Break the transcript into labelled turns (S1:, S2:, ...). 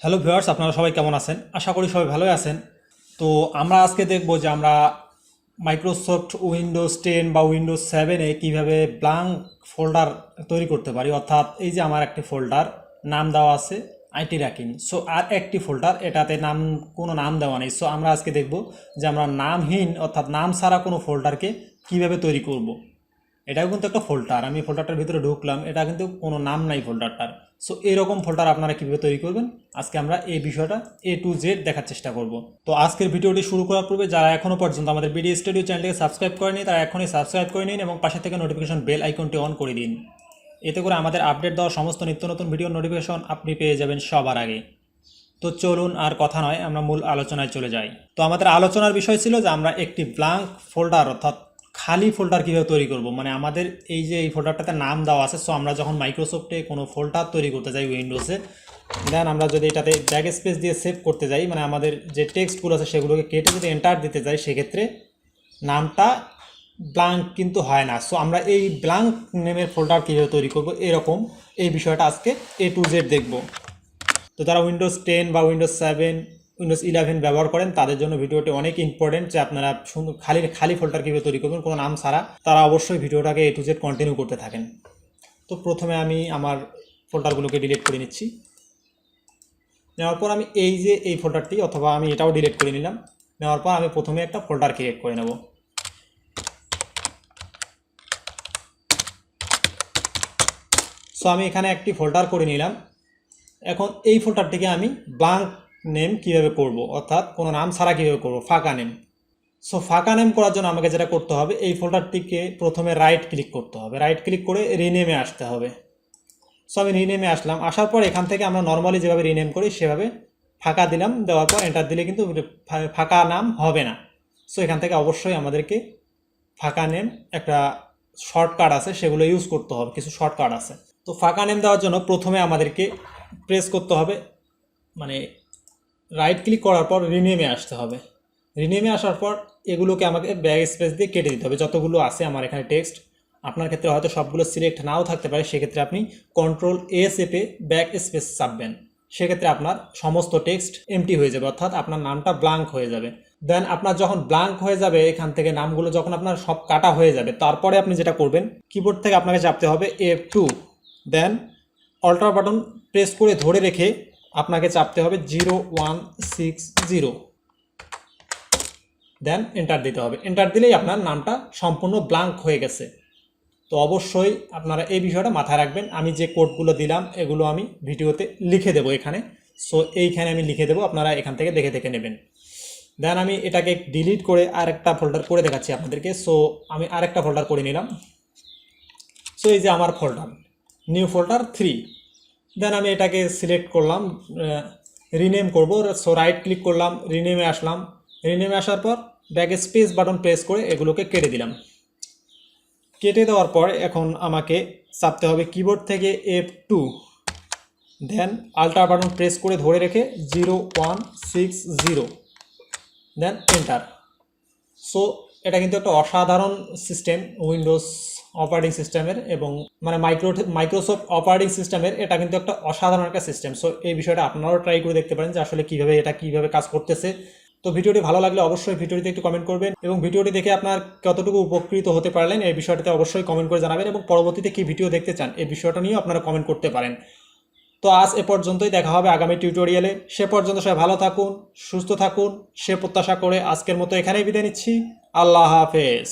S1: Hello viewers, আপনারা সবাই কেমন আছেন? আশা করি সবাই ভালোই আছেন। তো আমরা আজকে দেখব যে আমরা মাইক্রোসফট উইন্ডোজ 10 বা উইন্ডোজ 7-এ কীভাবে ব্ল্যাঙ্ক ফোল্ডার তৈরি করতে পারি। অর্থাৎ এই যে আমার একটি ফোল্ডার নাম দেওয়া আছে আইটি র্যাকিং, সো আর একটি ফোল্ডার এটাতে কোনো নাম দেওয়া নেই। সো আমরা আজকে দেখব যে আমরা নামহীন অর্থাৎ নাম ছাড়া কোনো ফোল্ডারকে কীভাবে তৈরি করব। এটাও কিন্তু একটা ফোল্ডার, আমি ফোল্ডারটার ভিতরে ঢুকলাম, এটা কিন্তু কোনো নাম নাই ফোল্ডারটার। সো এরকম ফোল্ডার আপনারা কীভাবে তৈরি করবেন আজকে আমরা এই বিষয়টা A to Z দেখার চেষ্টা করব। তো আজকের ভিডিওটি শুরু করার পূর্বে যারা এখনও পর্যন্ত আমাদের ভিডিও স্টুডিও চ্যানেলটিকে সাবস্ক্রাইব করেনি তারা এখনই সাবস্ক্রাইব করে নিন এবং পাশে থেকে নোটিফিকেশন বেল আইকনটি অন করে দিন। এতে করে আমাদের আপডেট দেওয়া সমস্ত নিত্য নতুন ভিডিওর নোটিফিকেশন আপনি পেয়ে যাবেন সবার আগে। তো চলুন আর কথা নয়, আমরা মূল আলোচনায় চলে যাই। তো আমাদের আলোচনার বিষয় ছিল যে আমরা একটি ব্ল্যাঙ্ক ফোল্ডার অর্থাৎ খালি ফোল্ডার কীভাবে তৈরি করব। মানে আমাদের এই যে এই ফোল্ডারটাতে নাম দেওয়া আছে, সো আমরা যখন মাইক্রোসফটে কোনো ফোল্ডার তৈরি করতে যাই উইন্ডোজে, দেন আমরা যদি এটাতে ব্যাক স্পেস দিয়ে সেভ করতে যাই, মানে আমাদের যে টেক্সটগুলো আছে সেগুলোকে কেটে যদি এন্টার দিতে যাই, সেক্ষেত্রে নামটা ব্ল্যাঙ্ক কিন্তু হয় না। সো আমরা এই ব্ল্যাঙ্ক নেমের ফোল্ডার কীভাবে তৈরি করব এরকম এই বিষয়টা আজকে A to Z দেখব। তো যারা উইন্ডোজ 10 বা উইন্ডোজ 7 উইন্ডোজ 11 ব্যবহার করেন তাদের জন্য ভিডিওটি অনেক ইম্পর্টেন্ট, যে আপনারা খালি ফোল্ডার কীভাবে তৈরি করবেন কোনো নাম ছাড়া, তারা অবশ্যই ভিডিওটাকে A to Z কন্টিনিউ করতে থাকেন। তো প্রথমে আমি আমার ফোল্ডারগুলোকে ডিলিট করে নিচ্ছি। নেওয়ার পর আমি এই যে এই ফোল্ডারটি অথবা আমি এটাও ডিলিট করে নিলাম। নেওয়ার পর আমি প্রথমে একটা ফোল্ডার ক্রিয়েট করে নেব। সো আমি এখানে একটি ফোল্ডার করে নিলাম। এখন এই ফোল্ডারটিকে আমি ব্ল্যাঙ্ক নেম কীভাবে করব, অর্থাৎ কোনো নাম ছাড়া কীভাবে করব, ফাঁকা নেম। সো ফাঁকা নেম করার জন্য আমাকে যেটা করতে হবে, এই ফোল্ডারটিকে প্রথমে রাইট ক্লিক করতে হবে, রাইট ক্লিক করে রিনেমে আসতে হবে। সো আমি রিনেমে আসলাম, আসার পর এখান থেকে আমরা নর্মালি যেভাবে রিনেম করি সেভাবে ফাঁকা দিলাম, দেওয়ার পর এন্টার দিলে কিন্তু ফাঁকা নাম হবে না। সো এখান থেকে অবশ্যই আমাদেরকে ফাঁকা নেম একটা শর্টকাট আছে সেগুলো ইউজ করতে হবে, কিছু শর্টকাট আছে। তো ফাঁকা নেম দেওয়ার জন্য প্রথমে আমাদেরকে প্রেস করতে হবে, মানে রাইট ক্লিক করার পর রিনেমে আসতে হবে। রিনেমে আসার পর এগুলোকে আমাকে ব্যাক স্পেস দিয়ে কেটে দিতে হবে, যতগুলো আছে আমার এখানে টেক্সট। আপনার ক্ষেত্রে হয়তো সবগুলো সিলেক্ট নাও থাকতে পারে, সেক্ষেত্রে আপনি Ctrl+A চেপে ব্যাক স্পেস চাপবেন, সেক্ষেত্রে আপনার সমস্ত টেক্সট এমটি হয়ে যাবে, অর্থাৎ আপনার নামটা ব্ল্যাঙ্ক হয়ে যাবে। দেন আপনার যখন ব্ল্যাঙ্ক হয়ে যাবে, এখান থেকে নামগুলো যখন আপনার সব কাটা হয়ে যাবে, তারপরে আপনি যেটা করবেন, কিবোর্ড থেকে আপনাকে চাপতে হবে F2, দেন অল্টার বাটন প্রেস করে ধরে রেখে আপনাকে চাপতে হবে 0160, দেন এন্টার দিতে হবে। এন্টার দিলেই আপনার নামটা সম্পূর্ণ ব্ল্যাঙ্ক হয়ে গেছে। তো অবশ্যই আপনারা এই বিষয়টা মাথায় রাখবেন। আমি যে কোডগুলো দিলাম এগুলো আমি ভিডিওতে লিখে দেবো এখানে। সো এইখানে আমি লিখে দেবো, আপনারা এখান থেকে দেখে দেখে নেবেন। দেন আমি এটাকে ডিলিট করে আরেকটা ফোল্ডার করে দেখাচ্ছি আপনাদেরকে। সো আমি আরেকটা ফোল্ডার করে নিলাম। সো এই যে আমার ফোল্ডার, নিউ ফোল্ডার 3। দেন আমি এটাকে সিলেক্ট করলাম, রিনেম করব। সো রাইট ক্লিক করলাম, রিনেমে আসলাম। রিনেমে আসার পর ব্যাক স্পেস বাটন প্রেস করে এগুলোকে কেটে দিলাম। কেটে দেওয়ার পর এখন আমাকে চাপতে হবে কিবোর্ড থেকে F2, দেন আল্টার বাটন প্রেস করে ধরে রেখে 0160, দেন এন্টার। সো এটা কিন্তু একটা অসাধারণ সিস্টেম উইন্ডোজ অপারেটিং সিস্টেমের, এবং মানে মাইক্রোসফট অপারেটিং সিস্টেমের এটা কিন্তু একটা অসাধারণ একটা সিস্টেম। সো এই বিষয়টা আপনারাও ট্রাই করে দেখতে পারেন যে আসলে কীভাবে কাজ করতেছে। তো ভিডিওটি ভালো লাগলে অবশ্যই ভিডিওটিতে একটু কমেন্ট করবেন, এবং ভিডিওটি দেখে আপনার কতটুকু উপকৃত হতে পারলেন এই বিষয়টাতে অবশ্যই কমেন্ট করে জানাবেন, এবং পরবর্তীতে কী ভিডিও দেখতে চান এই বিষয়টা নিয়েও আপনারা কমেন্ট করতে পারেন। তো আজ এ পর্যন্তই, দেখা হবে আগামী টিউটোরিয়ালে। সে পর্যন্ত সবাই ভালো থাকুন, সুস্থ থাকুন, সে প্রত্যাশা করে আজকের মতো এখানেই বিদায় নিচ্ছি। আল্লাহ হাফেজ।